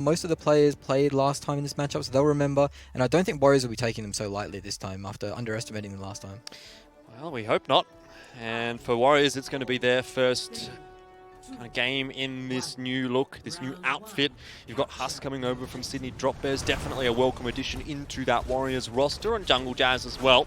most of the players played last time in this matchup, so they'll remember. And I don't think Warriors will be taking them so lightly this time after underestimating them last time. Well, we hope not. And for Warriors, it's going to be their first kind of game in this new look, this new outfit. You've got Huss coming over from Sydney Drop Bears, definitely a welcome addition into that Warriors roster, and Jungle Jazz as well.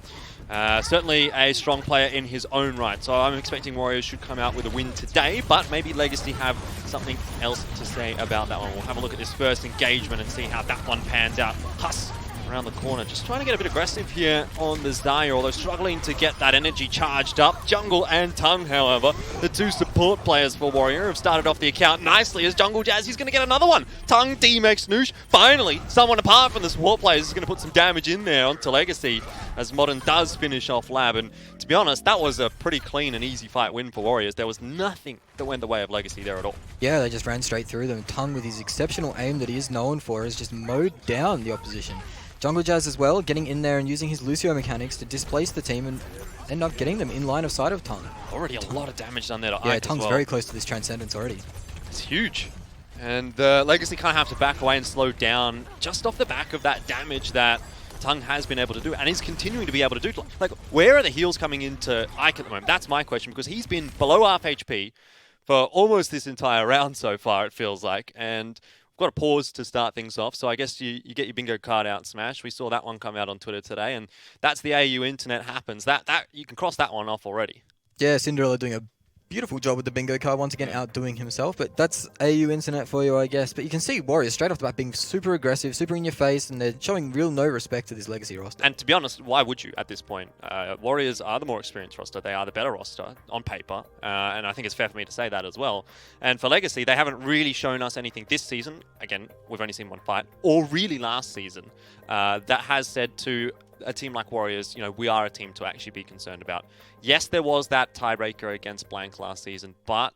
Certainly a strong player in his own right, so I'm expecting Warriors should come out with a win today, but maybe Legacy have something else to say about that one. We'll have a look at this first engagement and see how that one pans out. Huss around the corner, just trying to get a bit aggressive here on the Zaya, although struggling to get that energy charged up. Jungle and Tung, however, the two support players for Warrior, have started off the account nicely as Jungle Jazz. He's going to get another one. Tung, D-Max, Noosh. Finally, someone apart from the support players is going to put some damage in there onto Legacy as Modern does finish off Lab. And to be honest, that was a pretty clean and easy fight win for Warriors. There was nothing that went the way of Legacy there at all. Yeah, they just ran straight through them. Tung, with his exceptional aim that he is known for, has just mowed down the opposition. Jungle Jazz as well, getting in there and using his Lucio mechanics to displace the team and end up getting them in line of sight of Tung. Already a lot of damage done there to Ike. Yeah, Tung's very close to this Transcendence already. It's huge. And Legacy kind of have to back away and slow down just off the back of that damage that Tung has been able to do and is continuing to be able to do. Like, where are the heals coming into Ike at the moment? That's my question, because he's been below half HP for almost this entire round so far, it feels like. And got a pause to start things off, so I guess you get your bingo card out and smash. We saw that one come out on Twitter today, and that's the AU internet happens. That you can cross that one off already. Yeah, Cinderella doing a beautiful job with the bingo card, once again outdoing himself, but that's AU internet for you, I guess. But you can see Warriors straight off the bat being super aggressive, super in your face, and they're showing real no respect to this Legacy roster. And to be honest, why would you at this point? Warriors are the more experienced roster. They are the better roster on paper, and I think it's fair for me to say that as well. And for Legacy, they haven't really shown us anything this season. Again, we've only seen one fight, or really last season, that has said to a team like Warriors, we are a team to actually be concerned about. Yes, there was that tiebreaker against Blank last season, but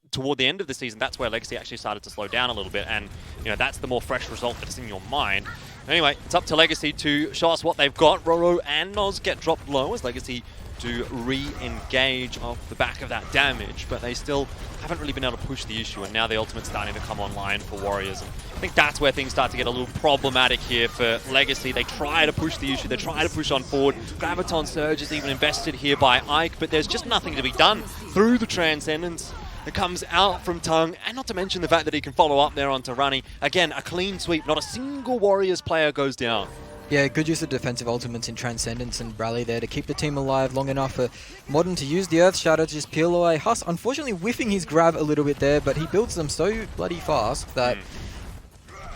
toward the end of the season, that's where Legacy actually started to slow down a little bit, and that's the more fresh result that's in your mind. Anyway, it's up to Legacy to show us what they've got. Roro and Noz get dropped low as Legacy to re-engage off the back of that damage, but they still haven't really been able to push the issue, and now the ultimate's starting to come online for Warriors. And I think that's where things start to get a little problematic here for Legacy. They try to push the issue, they try to push on forward. Graviton Surge is even invested here by Ike, but there's just nothing to be done through the Transcendence that comes out from Tung, and not to mention the fact that he can follow up there onto Runny. Again, a clean sweep, not a single Warriors player goes down. Yeah, good use of defensive ultimates in Transcendence and Rally there to keep the team alive long enough for Modern to use the Earth Shadow to just peel away. Huss, unfortunately, whiffing his grab a little bit there, but he builds them so bloody fast that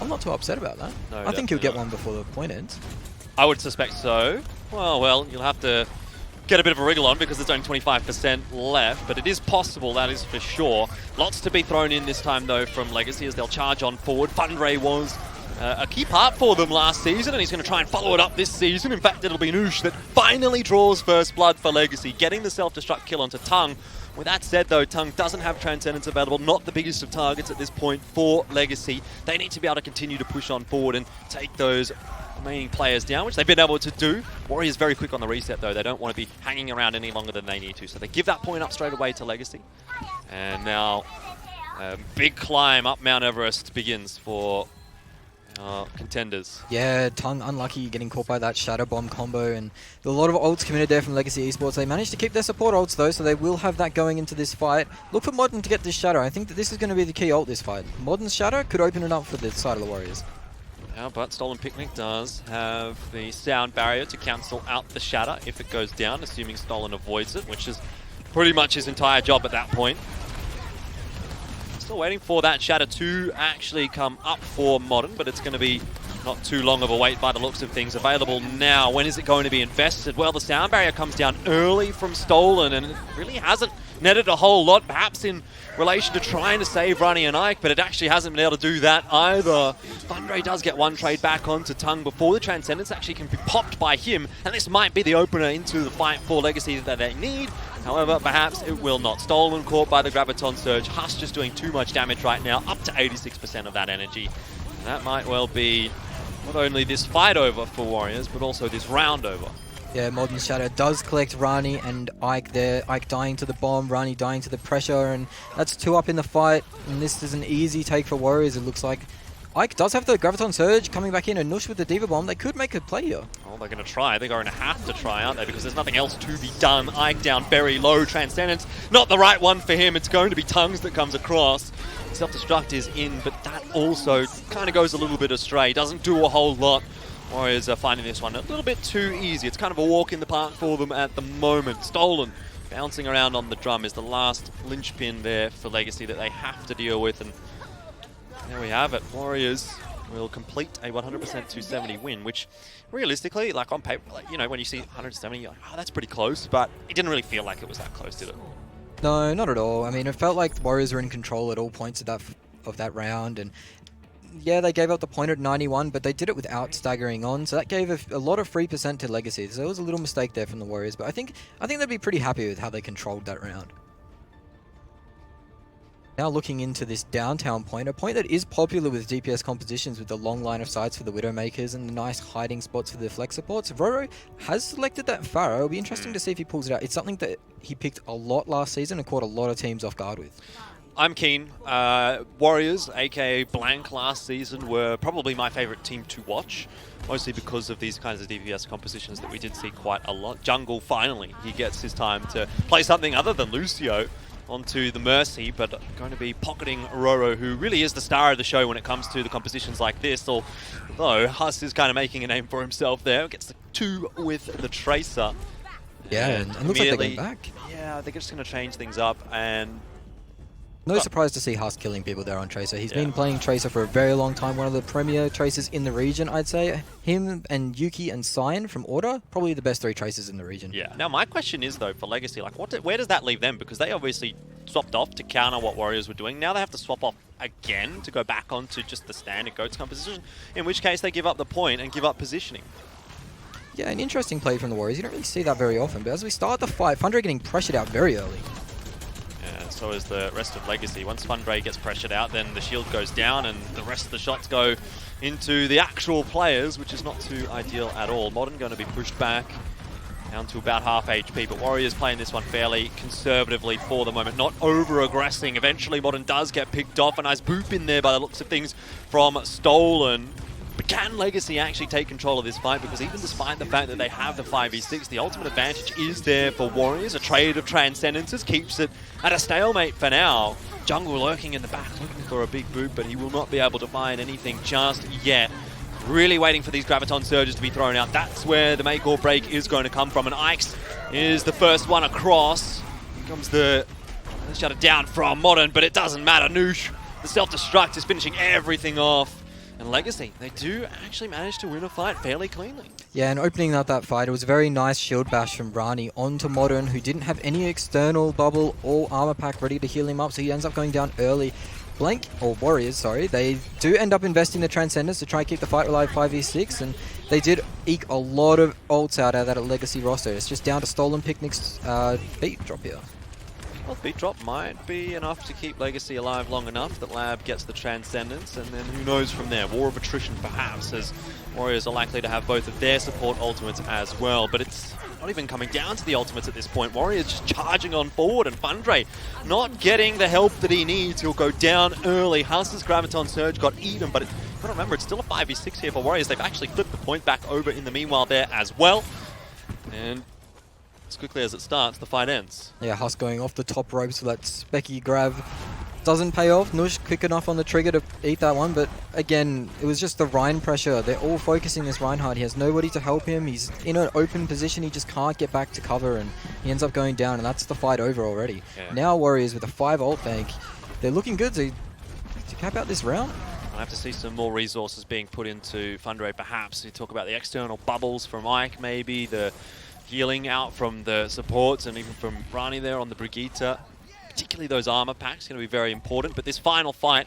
I'm not too upset about that. No, I think he'll get one before the point ends. I would suspect so. Well, you'll have to get a bit of a wriggle on because there's only 25% left, but it is possible, that is for sure. Lots to be thrown in this time, though, from Legacy as they'll charge on forward. Fundray was a key part for them last season, and he's going to try and follow it up this season. In fact, it'll be Noosh that finally draws first blood for Legacy, getting the self-destruct kill onto Tung. With that said, though, Tung doesn't have Transcendence available, not the biggest of targets at this point for Legacy. They need to be able to continue to push on forward and take those remaining players down, which they've been able to do. Warriors very quick on the reset, though. They don't want to be hanging around any longer than they need to, so they give that point up straight away to Legacy. And now a big climb up Mount Everest begins for Contenders. Yeah, Tung unlucky getting caught by that Shadow Bomb combo, and a lot of ults committed there from Legacy Esports. They managed to keep their support ults though, so they will have that going into this fight. Look for Modern to get this Shadow. I think that this is going to be the key ult this fight. Modern's Shadow could open it up for the side of the Warriors. Yeah, but Stolen Picnic does have the sound barrier to cancel out the Shatter if it goes down, assuming Stolen avoids it, which is pretty much his entire job at that point. Still waiting for that Shatter to actually come up for Modern, but it's going to be not too long of a wait by the looks of things. Available now. When is it going to be invested? Well, the sound barrier comes down early from Stolen, and it really hasn't netted a whole lot, perhaps in relation to trying to save Runny and Ike, but it actually hasn't been able to do that either. Fundray does get one trade back onto Tung before the Transcendence actually can be popped by him, and this might be the opener into the fight for Legacy that they need. However, perhaps it will not. Stolen caught by the Graviton Surge. Huss just doing too much damage right now, up to 86% of that energy. And that might well be not only this fight over for Warriors, but also this round over. Yeah, Modern Shadow does collect Rani and Ike there. Ike dying to the bomb, Rani dying to the pressure, and that's 2 up in the fight. And this is an easy take for Warriors, it looks like. Ike does have the Graviton Surge coming back in, and Nush with the Diva Bomb. They could make a play here. Well, they're going to try. They're going to have to try, aren't they? Because there's nothing else to be done. Ike down very low. Transcendence, not the right one for him. It's going to be Tongues that comes across. Self-destruct is in, but that also kind of goes a little bit astray. Doesn't do a whole lot. Warriors are finding this one a little bit too easy. It's kind of a walk in the park for them at the moment. Stolen, bouncing around on the drum is the last linchpin there for Legacy that they have to deal with. And there we have it. Warriors will complete a 100% 270 win, which realistically, like on paper, like, you know, when you see 170, you're like, oh, that's pretty close, but it didn't really feel like it was that close, did it? No, not at all. I mean, it felt like the Warriors were in control at all points of that round, and yeah, they gave up the point at 91, but they did it without staggering on, so that gave a lot of free percent to Legacy. So it was a little mistake there from the Warriors, but I think they'd be pretty happy with how they controlled that round. Now looking into this downtown point, a point that is popular with DPS compositions with the long line of sights for the Widowmakers and the nice hiding spots for the flex supports. Roro has selected that Pharaoh. It'll be interesting to see if he pulls it out. It's something that he picked a lot last season and caught a lot of teams off guard with. I'm keen. Warriors, aka Blank last season, were probably my favourite team to watch, mostly because of these kinds of DPS compositions that we did see quite a lot. Jungle, finally, he gets his time to play something other than Lucio onto the Mercy, but going to be pocketing Roro, who really is the star of the show when it comes to the compositions like this, although Huss is kind of making a name for himself there. Gets the 2 with the Tracer. Yeah, and looks like they're going back. Yeah, they're just going to change things up, and no surprise to see Huss killing people there on Tracer. He's been playing Tracer for a very long time, one of the premier Tracers in the region, I'd say. Him and Yuki and Cyan from Order, probably the best 3 Tracers in the region. Yeah. Now my question is though, for Legacy, like where does that leave them? Because they obviously swapped off to counter what Warriors were doing. Now they have to swap off again to go back onto just the standard GOATS composition, in which case they give up the point and give up positioning. Yeah, an interesting play from the Warriors. You don't really see that very often, but as we start the fight, Fundre getting pressured out very early. Yeah, so is the rest of Legacy. Once Fundre gets pressured out, then the shield goes down and the rest of the shots go into the actual players, which is not too ideal at all. Modern going to be pushed back down to about half HP, but Warriors playing this one fairly conservatively for the moment, not over-aggressing. Eventually Modern does get picked off. A nice boop in there by the looks of things from Stolen. But can Legacy actually take control of this fight? Because even despite the fact that they have the 5v6, the ultimate advantage is there for Warriors. A trade of Transcendences keeps it at a stalemate for now. Jungle lurking in the back, looking for a big boot, but he will not be able to find anything just yet. Really waiting for these Graviton Surges to be thrown out. That's where the make or break is going to come from. And Ike's is the first one across. Here comes the shut it down from Modern, but it doesn't matter. Noosh, the self-destruct, is finishing everything off. And Legacy, they do actually manage to win a fight fairly cleanly. Yeah, and opening up that fight, it was a very nice shield bash from Rani onto Modern, who didn't have any external bubble or armor pack ready to heal him up, so he ends up going down early. Blank, or Warriors, sorry, they do end up investing the Transcendence to try and keep the fight alive 5v6, and they did eke a lot of ults out of that Legacy roster. It's just down to Stolen Picnic's beat drop here. Well, beat drop might be enough to keep Legacy alive long enough that Lab gets the Transcendence, and then who knows from there. War of Attrition perhaps, as Warriors are likely to have both of their support ultimates as well. But it's not even coming down to the ultimates at this point. Warriors just charging on forward, and Fundre not getting the help that he needs. He'll go down early. Huss's Graviton Surge got eaten, but you've got to remember, it's still a 5v6 here for Warriors. They've actually flipped the point back over in the meanwhile there as well. And as quickly as it starts, the fight ends. Yeah, Huss going off the top ropes for that Specky grab. Doesn't pay off. Nush quick enough on the trigger to eat that one, but again, it was just the Rein pressure. They're all focusing this Reinhardt. He has nobody to help him. He's in an open position. He just can't get back to cover, and he ends up going down, and that's the fight over already. Yeah. Now Warriors with a 5 ult bank. They're looking good to cap out this round. I'll have to see some more resources being put into Fundre perhaps. You talk about the external bubbles from Ike maybe, the healing out from the supports, and even from Rani there on the Brigitte. Particularly those armor packs going to be very important, but this final fight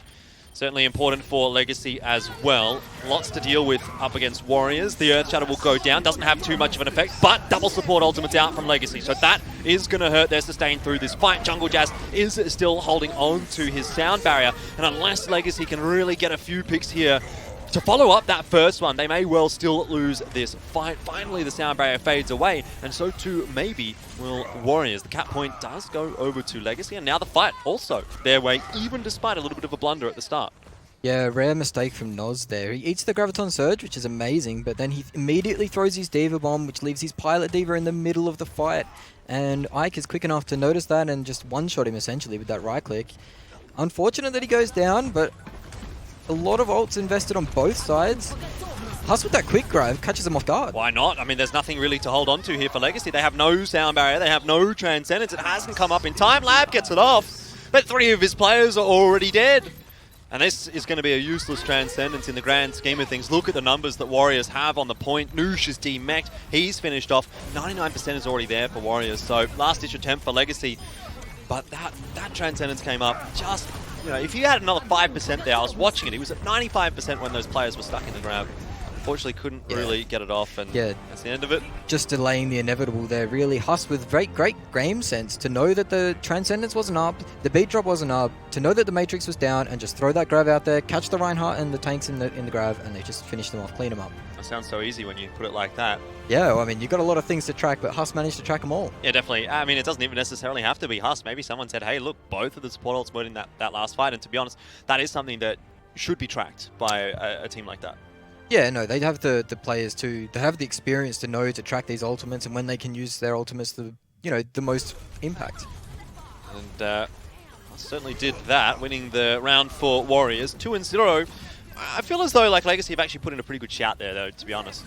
certainly important for Legacy as well. Lots to deal with up against Warriors. The Earth Shadow will go down, doesn't have too much of an effect, but double support ultimates out from Legacy, so that is going to hurt their sustain through this fight. Jungle Jazz is still holding on to his sound barrier, and unless Legacy can really get a few picks here to follow up that first one, they may well still lose this fight. Finally, the sound barrier fades away, and so too maybe will Warriors. The cap point does go over to Legacy, and now the fight also their way, even despite a little bit of a blunder at the start. Yeah, rare mistake from Noz there. He eats the Graviton Surge, which is amazing, but then he immediately throws his Diva Bomb, which leaves his Pilot Diva in the middle of the fight. And Ike is quick enough to notice that and just one-shot him essentially with that right click. Unfortunate that he goes down, but a lot of ults invested on both sides. Huss with that quick grab catches him off guard. Why not? I mean, there's nothing really to hold on to here for Legacy. They have no sound barrier. They have no transcendence. It hasn't come up in time. Lab gets it off, but 3 of his players are already dead. And this is going to be a useless transcendence in the grand scheme of things. Look at the numbers that Warriors have on the point. Noosh is demeched. He's finished off. 99% is already there for Warriors. So last-ditch attempt for Legacy. But that transcendence came up just, if you had another 5% there, I was watching it. It was at 95% when those players were stuck in the grab. Unfortunately, couldn't really get it off, and that's the end of it. Just delaying the inevitable there, really. Huss with great game sense to know that the Transcendence wasn't up, the beat drop wasn't up, to know that the Matrix was down, and just throw that grab out there, catch the Reinhardt and the tanks in the grab, and they just finish them off, clean them up. That sounds so easy when you put it like that. Yeah, well, I mean, you've got a lot of things to track, but Huss managed to track them all. Yeah, definitely. I mean, it doesn't even necessarily have to be Huss. Maybe someone said, hey, look, both of the support ults were in that last fight, and to be honest, that is something that should be tracked by a team like that. Yeah, no, they have the players they have the experience to know to track these ultimates and when they can use their ultimates to, the most impact. And certainly did that, winning the round for Warriors, 2-0. I feel as though Legacy have actually put in a pretty good shout there, though, to be honest.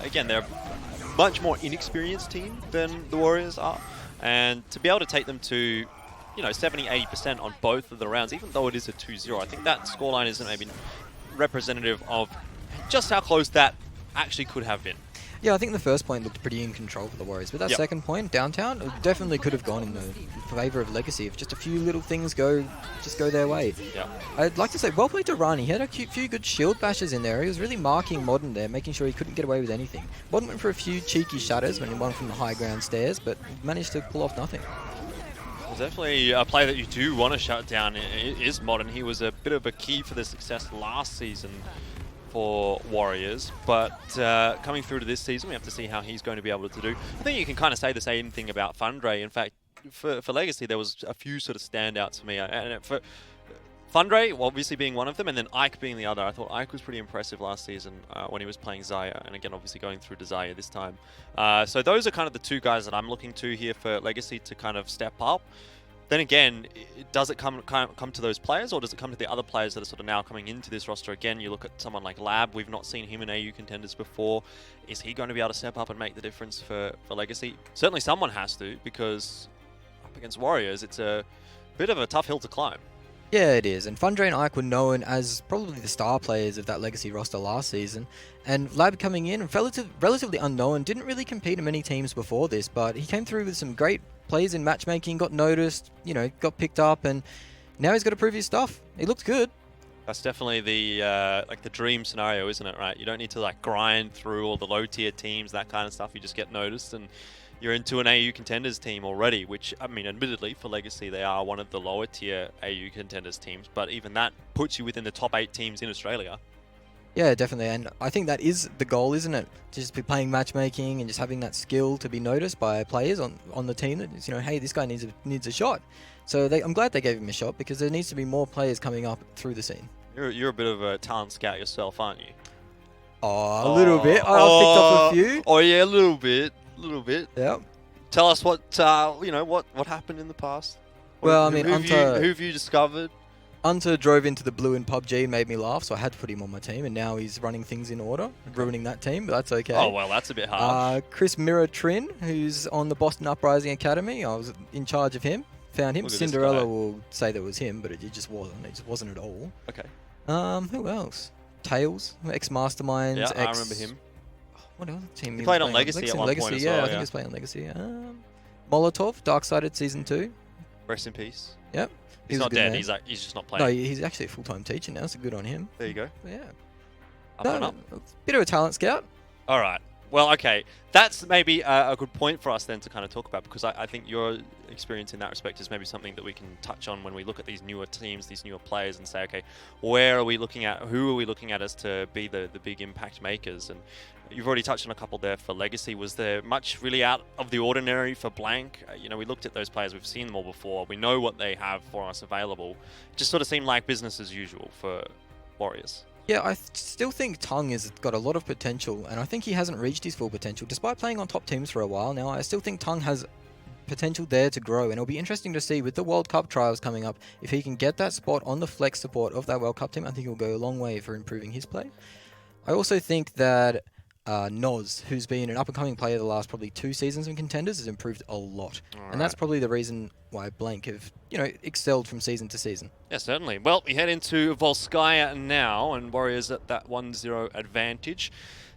Again, they're a much more inexperienced team than the Warriors are, and to be able to take them to 70-80% on both of the rounds, even though it is a 2-0, I think that scoreline isn't maybe representative of just how close that actually could have been. Yeah, I think the first point looked pretty in control for the Warriors, but that second point, downtown, it definitely could have gone in the favour of Legacy if just a few little things go their way. Yeah. I'd like to say, well played to Rani. He had a few good shield bashes in there. He was really marking Modern there, making sure he couldn't get away with anything. Modern went for a few cheeky shatters when he won from the high ground stairs, but managed to pull off nothing. Well, definitely a player that you do want to shut down is Modern. He was a bit of a key for the success last season for Warriors, but coming through to this season, we have to see how he's going to be able to do. I think you can kind of say the same thing about Fundray. In fact, for Legacy, there was a few sort of standouts for me. And for Fundray, obviously being one of them, and then Ike being the other. I thought Ike was pretty impressive last season when he was playing Xayah, and again, obviously going through to Xayah this time. So those are kind of the two guys that I'm looking to here for Legacy to kind of step up. Then again, does it come to those players, or does it come to the other players that are sort of now coming into this roster? Again, you look at someone like Lab. We've not seen him in AU Contenders before. Is he going to be able to step up and make the difference for Legacy? Certainly someone has to, because up against Warriors, it's a bit of a tough hill to climb. Yeah, it is. And Fundray and Ike were known as probably the star players of that Legacy roster last season. And Lab coming in, relatively unknown, didn't really compete in many teams before this, but he came through with some great plays in matchmaking, got noticed, got picked up, and now he's got to prove his stuff. He looks good. That's definitely the the dream scenario, isn't it? Right? You don't need to grind through all the low tier teams, that kind of stuff. You just get noticed, and you're into an AU Contenders team already. Which, I mean, admittedly for Legacy, they are one of the lower tier AU Contenders teams, but even that puts you within the top 8 teams in Australia. Yeah, definitely, and I think that is the goal, isn't it? To just be playing matchmaking and just having that skill to be noticed by players on the team that is, hey, this guy needs a shot. So I'm glad they gave him a shot, because there needs to be more players coming up through the scene. You're a bit of a talent scout yourself, aren't you? Oh, a little bit. I picked up a few. Oh yeah, a little bit. Yeah. Tell us what what happened in the past. Well, I mean, who have you discovered? Unter drove into the blue in PUBG and made me laugh, so I had to put him on my team, and now he's running things in order, ruining that team, but that's okay. Oh, well, that's a bit hard. Chris Mirror Trin, who's on the Boston Uprising Academy, I was in charge of him, found him. Cinderella will say that it was him, but it just wasn't. It just wasn't at all. Okay. Who else? Tails, ex-Masterminds. Yeah, I remember him. What other team? He played on Legacy at one point as well, I think he was playing on Legacy. Molotov, Dark-Sided Season 2. Rest in peace. Yep. He's not dead. Man. He's just not playing. No, he's actually a full-time teacher now, so good on him. There you go. Yeah. Up. Bit of a talent scout. All right. Well, okay. That's maybe a good point for us then to kind of talk about, because I think your experience in that respect is maybe something that we can touch on when we look at these newer teams, these newer players, and say, okay, where are we looking at? Who are we looking at as to be the big impact makers? And you've already touched on a couple there for Legacy. Was there much really out of the ordinary for Blank? We looked at those players. We've seen them all before. We know what they have for us available. It just sort of seemed like business as usual for Warriors. Yeah, I still think Tung has got a lot of potential, and I think he hasn't reached his full potential. Despite playing on top teams for a while now, I still think Tung has potential there to grow, and it'll be interesting to see with the World Cup trials coming up, if he can get that spot on the flex support of that World Cup team. I think he'll go a long way for improving his play. I also think that Noz, who's been an up-and-coming player the last probably 2 seasons in Contenders, has improved a lot. And that's probably the reason why Blank have, excelled from season to season. Yeah, certainly. Well, we head into Volskaya now, and Warriors at that 1-0 advantage.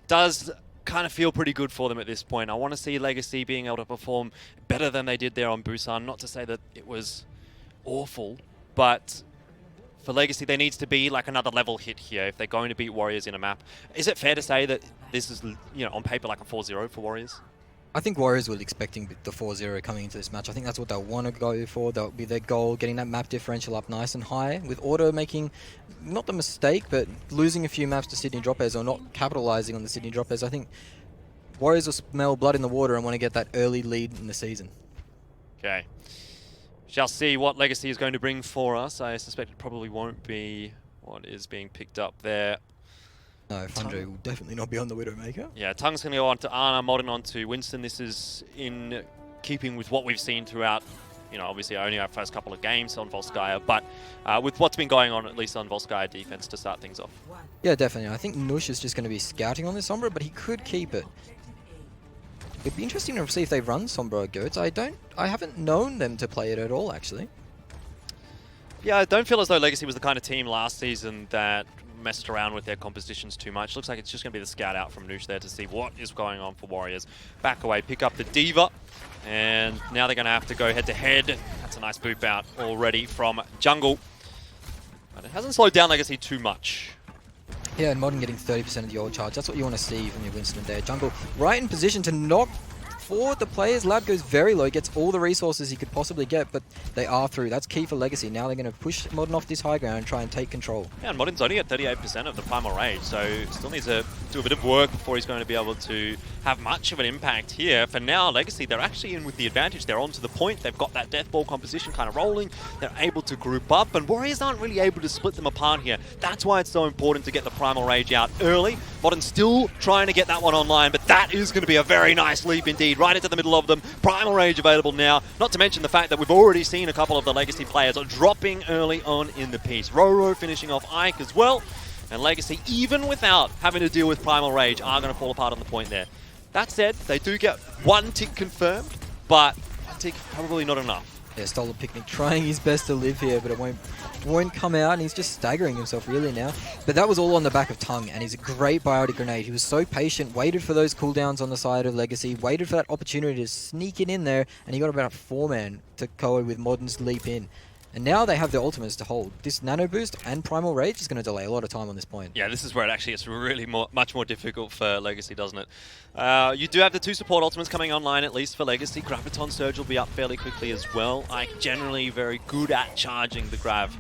Does kind of feel pretty good for them at this point. I want to see Legacy being able to perform better than they did there on Busan. Not to say that it was awful, but for Legacy, there needs to be like another level hit here if they're going to beat Warriors in a map. Is it fair to say that this is, on paper like a 4-0 for Warriors? I think Warriors were expecting the 4-0 coming into this match. I think that's what they'll want to go for. That'll be their goal, getting that map differential up nice and high, with Auto making, not the mistake, but losing a few maps to Sydney Droppers, or not capitalizing on the Sydney Droppers. I think Warriors will smell blood in the water and want to get that early lead in the season. Okay. Shall see what Legacy is going to bring for us. I suspect it probably won't be what is being picked up there. No, Fundre will definitely not be on the Widowmaker. Yeah, Tung's going to go on to Ana, Modern on to Winston. This is in keeping with what we've seen throughout, obviously only our first couple of games on Volskaya, but with what's been going on, at least on Volskaya defense, to start things off. Yeah, definitely. I think Nush is just going to be scouting on this Sombra, but he could keep it. It'd be interesting to see if they run Sombra Goats. I haven't known them to play it at all, actually. Yeah, I don't feel as though Legacy was the kind of team last season that messed around with their compositions too much. Looks like it's just going to be the scout out from Noosh there to see what is going on for Warriors. Back away, pick up the Diva, and now they're going to have to go head-to-head. That's a nice boop out already from Jungle. But it hasn't slowed down Legacy too much. Yeah, and Modern getting 30% of the old charge. That's what you want to see from your Winston there. Jungle right in position to knock forward the players. Lab goes very low, gets all the resources he could possibly get, but they are through. That's key for Legacy. Now they're going to push Modern off this high ground and try and take control. Yeah, and Modern's only at 38% of the Primal Rage, so still needs to do a bit of work before he's going to be able to have much of an impact here. For now, Legacy, they're actually in with the advantage. They're on to the point. They've got that death ball composition kind of rolling. They're able to group up, and Warriors aren't really able to split them apart here. That's why it's so important to get the Primal Rage out early. Modern's still trying to get that one online, but that is going to be a very nice leap indeed, right into the middle of them. Primal Rage available now, not to mention the fact that we've already seen a couple of the Legacy players dropping early on in the piece. Roro finishing off Ike as well, and Legacy, even without having to deal with Primal Rage, are going to fall apart on the point there. That said, they do get 1 tick confirmed, but 1 tick probably not enough. Yeah, Stolen Picnic trying his best to live here, but it won't come out, and he's just staggering himself really now. But that was all on the back of Tung, and he's a great biotic grenade. He was so patient, waited for those cooldowns on the side of Legacy, waited for that opportunity to sneak it in there, and he got about a 4-man to go with Modern's leap in. And now they have the ultimates to hold. This Nano Boost and Primal Rage is going to delay a lot of time on this point. Yeah, this is where it actually gets really much more difficult for Legacy, doesn't it? You do have the 2 support ultimates coming online, at least for Legacy. Graviton Surge will be up fairly quickly as well. Ike generally very good at charging the Grav.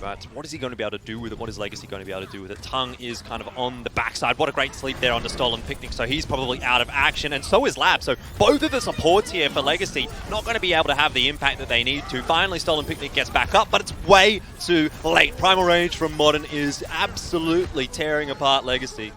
But what is he going to be able to do with it? What is Legacy going to be able to do with it? Tung is kind of on the backside. What a great sleep there on the Stolen Picnic. So he's probably out of action, and so is Lab. So both of the supports here for Legacy not going to be able to have the impact that they need to. Finally, Stolen Picnic gets back up, but it's way too late. Primal Rage from Modern is absolutely tearing apart Legacy.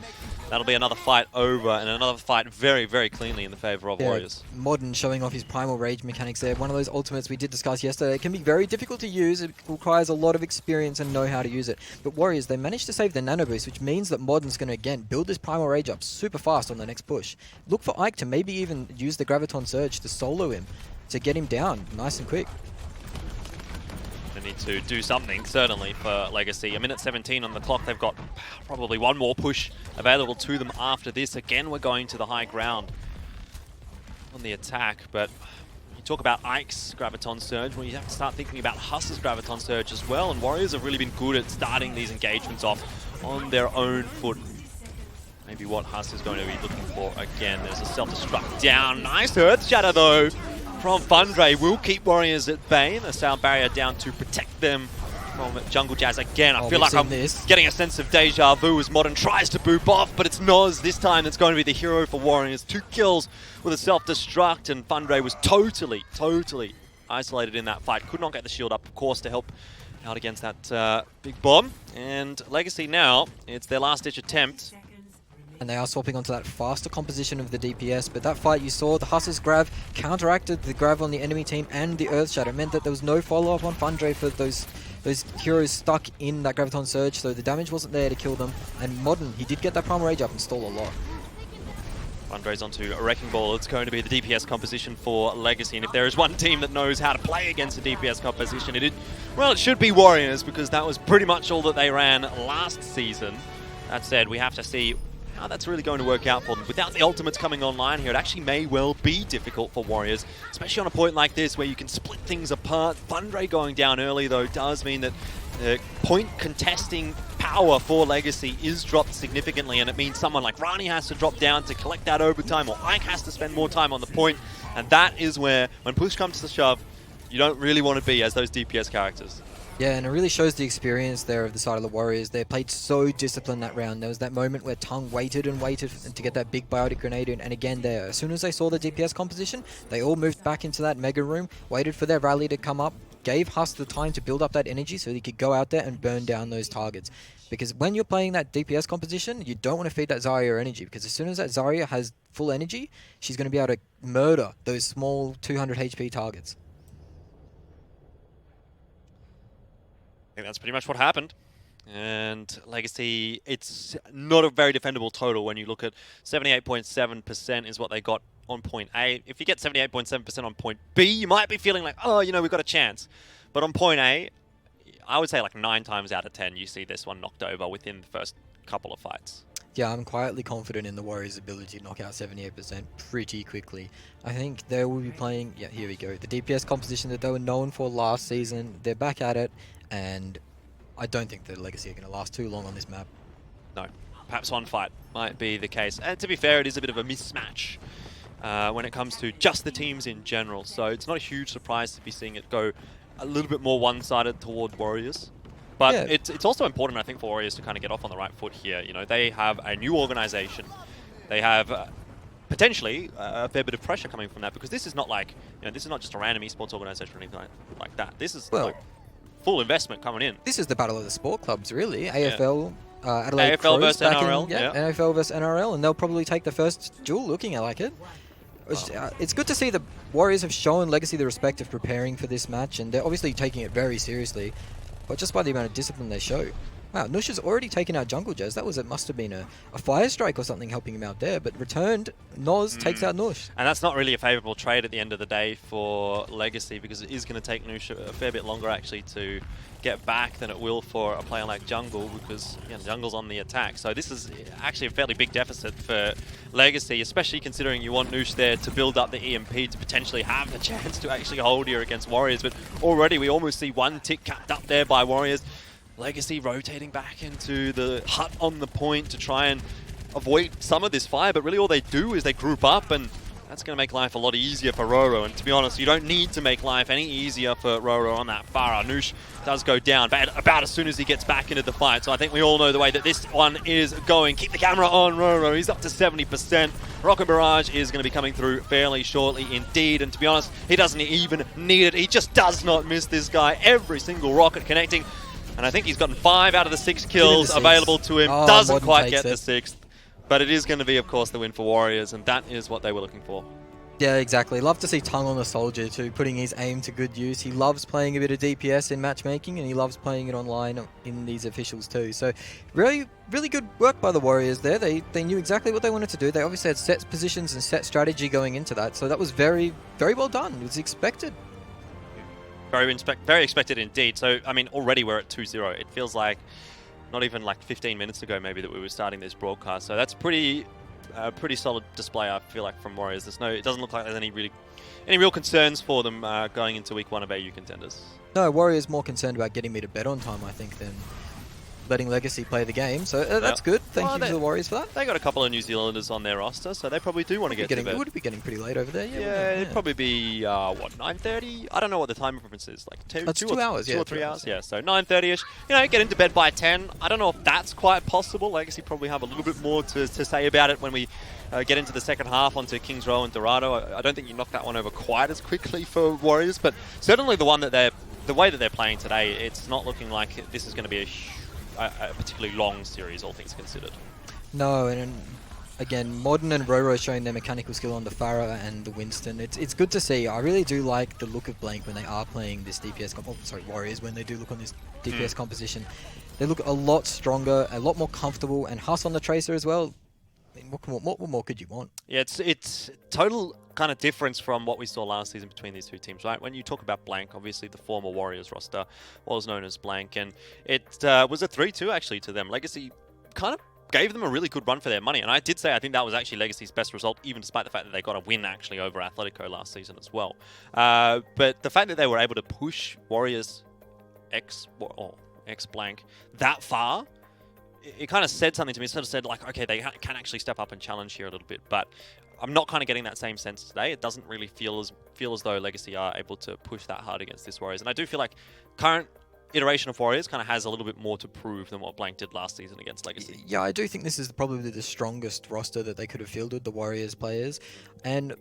That'll be another fight over, and another fight very, very cleanly in the favor of Warriors. Modern showing off his Primal Rage mechanics there. One of those ultimates we did discuss yesterday. It can be very difficult to use. It requires a lot of experience and know how to use it. But Warriors, they managed to save the Nano Boost, which means that Modern's going to, again, build this Primal Rage up super fast on the next push. Look for Ike to maybe even use the Graviton Surge to solo him, to get him down nice and quick. They need to do something, certainly, for Legacy. 1:17 on the clock. They've got probably one more push available to them after this. Again, we're going to the high ground on the attack, but you talk about Ike's Graviton Surge, well, you have to start thinking about Huss's Graviton Surge as well, and Warriors have really been good at starting these engagements off on their own foot. Maybe what Huss is going to be looking for again. There's a self-destruct down. Nice Earth Shatter, though, from Fundre. Will keep Warriors at bay. The sound barrier down to protect them from Jungle Jazz again. I feel like I'm getting a sense of deja vu as Modern tries to boop off, but it's Noz this time that's going to be the hero for Warriors. 2 kills with a self-destruct, and Fundre was totally isolated in that fight. Could not get the shield up, of course, to help out against that big bomb. And Legacy now, it's their last-ditch attempt. And they are swapping onto that faster composition of the DPS, but that fight you saw, the Huss's Grav counteracted the Grav on the enemy team and the Earth Shadow. It meant that there was no follow-up on Fundre for those heroes stuck in that Graviton Surge, so the damage wasn't there to kill them. And Modern, he did get that Primal Rage up and stole a lot. Fundre's onto a Wrecking Ball. It's going to be the DPS composition for Legacy, and if there is one team that knows how to play against the DPS composition, it should be Warriors, because that was pretty much all that they ran last season. That said, we have to see how that's really going to work out for them. Without the ultimates coming online here, it actually may well be difficult for Warriors, especially on a point like this where you can split things apart. Fundre going down early, though, does mean that the point contesting power for Legacy is dropped significantly, and it means someone like Rani has to drop down to collect that overtime, or Ike has to spend more time on the point, and that is where, when push comes to shove, you don't really want to be as those DPS characters. Yeah, and it really shows the experience there of the side of the Warriors. They played so disciplined that round. There was that moment where Tung waited and waited to get that big biotic grenade in, and again there, as soon as they saw the DPS composition, they all moved back into that mega room, waited for their rally to come up, gave Huss the time to build up that energy so he could go out there and burn down those targets. Because when you're playing that DPS composition, you don't want to feed that Zarya energy, because as soon as that Zarya has full energy, she's going to be able to murder those small 200 HP targets. I think that's pretty much what happened. And Legacy, it's not a very defendable total when you look at 78.7% is what they got on point A. If you get 78.7% on point B, you might be feeling like, oh, you know, we've got a chance. But on point A, I would say like 9 times out of 10, you see this one knocked over within the first couple of fights. Yeah, I'm quietly confident in the Warriors' ability to knock out 78% pretty quickly. I think they will be playing, yeah, here we go, the DPS composition that they were known for last season. They're back at it, and I don't think the Legacy are going to last too long on this map. No, perhaps one fight might be the case. And to be fair, it is a bit of a mismatch when it comes to just the teams in general. So it's not a huge surprise to be seeing it go a little bit more one-sided toward Warriors. But yeah, it's also important, I think, for Warriors to kind of get off on the right foot here. You know, they have a new organization. They have potentially a fair bit of pressure coming from that, because this is not like, you know, this is not just a random esports organization or anything like that. This is like full investment coming in. This is the battle of the sport clubs, really. AFL, Adelaide AFL Crows versus NRL. AFL versus NRL, and they'll probably take the first duel looking at like it. It's good to see the Warriors have shown Legacy the respect of preparing for this match, and they're obviously taking it very seriously, but just by the amount of discipline they show. Wow, Nush has already taken out Jungle Jazz. It must have been a fire strike or something helping him out there, but returned, Noz takes out Nush. And that's not really a favourable trade at the end of the day for Legacy, because it is going to take Nush a fair bit longer actually to get back than it will for a player like Jungle, because Jungle's on the attack. So this is actually a fairly big deficit for Legacy, especially considering you want Nush there to build up the EMP to potentially have the chance to actually hold here against Warriors. But already we almost see one tick capped up there by Warriors. Legacy rotating back into the hut on the point to try and avoid some of this fire, but really all they do is they group up, and that's going to make life a lot easier for Roro. And to be honest, you don't need to make life any easier for Roro on that Pharah. Nush does go down about as soon as he gets back into the fight. So I think we all know the way that this one is going. Keep the camera on Roro. He's up to 70%. Rocket Barrage is going to be coming through fairly shortly indeed. And to be honest, he doesn't even need it. He just does not miss this guy. Every single rocket connecting. And I think he's gotten 5 out of the 6 kills available to him. Doesn't quite get the 6th. But it is going to be, of course, the win for Warriors, and that is what they were looking for. Yeah, exactly. Love to see Tung on the Soldier too, putting his aim to good use. He loves playing a bit of DPS in matchmaking, and he loves playing it online in these officials too. So really, really good work by the Warriors there. They knew exactly what they wanted to do. They obviously had set positions and set strategy going into that. So that was very, very well done. It was expected. Very expected indeed. So, I mean, already we're at 2-0. It feels like not even like 15 minutes ago maybe that we were starting this broadcast. So that's pretty solid display, I feel like, from Warriors. It doesn't look like there's any real concerns for them going into week 1 of AU Contenders. No, Warriors more concerned about getting me to bed on time, I think, than letting Legacy play the game. So that's good. Thank you to the Warriors for that. They got a couple of New Zealanders on their roster, so they probably do want to get to bed. It would be getting pretty late over there. Yeah, it'd probably be, 9:30? I don't know what the time difference is. Like 2 hours, 2 or 3 hours. Yeah, so 9:30ish. You know, get into bed by 10. I don't know if that's quite possible. Legacy probably have a little bit more to say about it when we get into the second half onto Kings Row and Dorado. I don't think you knock that one over quite as quickly for Warriors, but certainly the one that they're the way that they're playing today, it's not looking like this is going to be a particularly long series, all things considered. No, and again, Modern and Roro showing their mechanical skill on the Pharah and the Winston. It's good to see. I really do like the look of Blank when they are playing this DPS Warriors, when they do look on this DPS composition. They look a lot stronger, a lot more comfortable, and Huss on the Tracer as well. I mean, what more could you want? Yeah, it's total kind of difference from what we saw last season between these two teams, right? When you talk about Blank, obviously the former Warriors roster was known as Blank, and it was a 3-2 actually to them. Legacy kind of gave them a really good run for their money, and I did say I think that was actually Legacy's best result, even despite the fact that they got a win actually over Atletico last season as well. But the fact that they were able to push Warriors X Blank that far, it kind of said something to me. It sort of said like, okay, they can actually step up and challenge here a little bit, but I'm not kind of getting that same sense today. It doesn't really feel as though Legacy are able to push that hard against this Warriors, and I do feel like current iteration of Warriors kind of has a little bit more to prove than what Blank did last season against Legacy. Yeah, I do think this is probably the strongest roster that they could have fielded, the Warriors players. And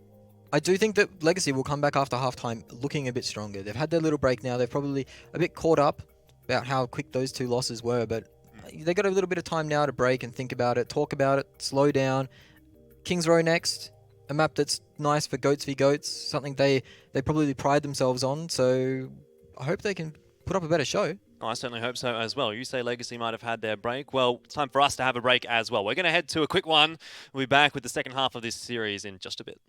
I do think that Legacy will come back after halftime looking a bit stronger. They've had their little break now. They're probably a bit caught up about how quick those two losses were, but they got a little bit of time now to break and think about it, talk about it, slow down. Kings Row next, a map that's nice for Goats v Goats, something they probably pride themselves on. So I hope they can put up a better show. Oh, I certainly hope so as well. You say Legacy might have had their break. Well, it's time for us to have a break as well. We're going to head to a quick one. We'll be back with the second half of this series in just a bit.